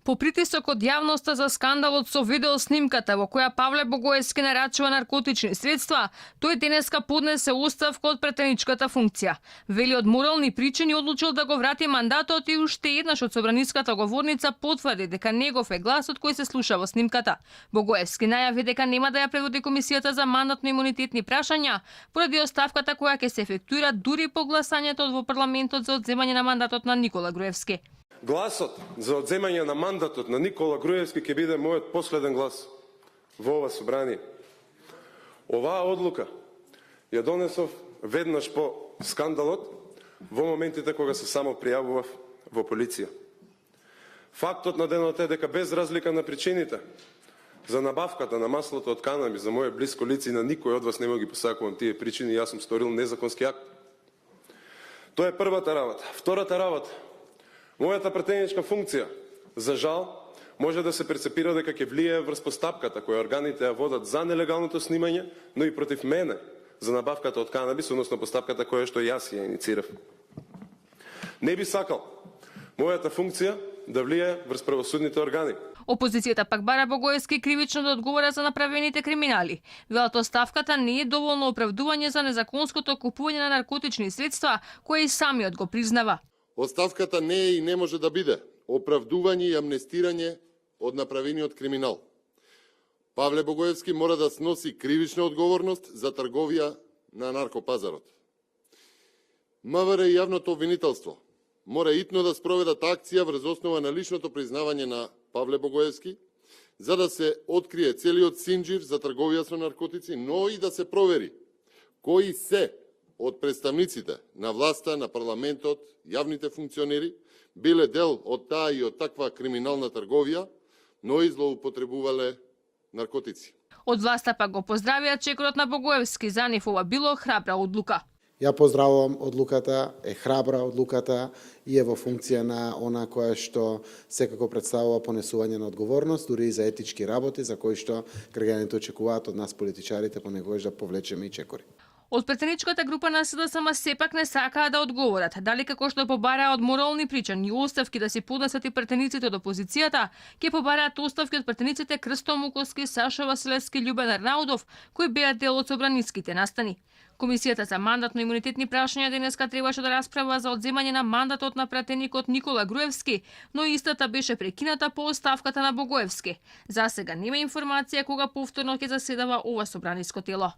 По притисок од јавноста за скандалот со видеоснимката во која Павле Богоевски нарачува наркотични средства, тој денеска поднесе оставка од претеничката функција. Вели од морални причини одлучил да го врати мандатот и уште еднаш од собраниската говорница потврди дека негов е гласот кој се слуша во снимката. Богоевски најави дека нема да ја предводи комисијата за мандатно-имунитетни прашања поради оставката која ќе се ефектуира дури по гласањето во парламентот за одземање на мандатот на Никола Груевски. Гласот за одземање на мандатот на Никола Груевски ќе биде мојот последен глас во ова собрание. Оваа одлука ја донесов веднаш по скандалот во моментите кога се само пријавував во полиција. Фактот на денот е дека без разлика на причините за набавката на маслото од канабис за моје блиско лице и на никој од вас не ги посакувам тие причини, јас сум сторил незаконски акт. Тоа е првата работа. Втората работа. Мојата претеничка функција, за жал, може да се перцепира дека ќе влијае врз постапката која органите ја водат за нелегалното снимање, но и против мене за набавката од канабис, односно постапката која што јас ја иницирав. Не би сакал мојата функција да влијае врз правосудните органи. Опозицијата пак бара Богоевски кривично да одговара за направените криминали. Велат оставката не е доволно оправдување за незаконското купување на наркотични средства, кој и самиот го признава. Оставката не е и не може да биде оправдување и амнестирање од направениот криминал. Павле Богоевски мора да сноси кривична одговорност за трговија на наркопазарот. МВР и јавното обвинителство мора итно да спроведат акција врз основа на личното признавање на Павле Богоевски, за да се открие целиот синџир за трговија со наркотици, но и да се провери кои се од представниците на власта, на парламентот, јавните функционери, биле дел од таа и од таква криминална трговија, но и злоупотребувале наркотици. Од власта пак го поздравија чекорот на Богоевски, за нив ова било храбра одлука. Ја поздравувам одлуката, е храбра одлуката и е во функција на она која што секако представува понесување на одговорност, дури и за етички работи, за кои што граѓаните очекуваат од нас политичарите понекогаш да повлечеме и чекори. Од претеничката група на СДСМ сепак не сакаа да одговорат дали како што побараа од морални причини оставки да се поднесат и претениците од опозицијата, ќе побараат оставки од претениците Крсто Муковски, Сашо Василевски, Љубен Арнаудов, кои беа дел од собраниските настани. Комисијата за мандатно-имунитетни прашања денеска требаше да расправа за одземање на мандатот на пратеникот Никола Груевски, но истата беше прекината по оставката на Богоевски. За сега нема информација кога повторно ќе заседава ова собраниско тело.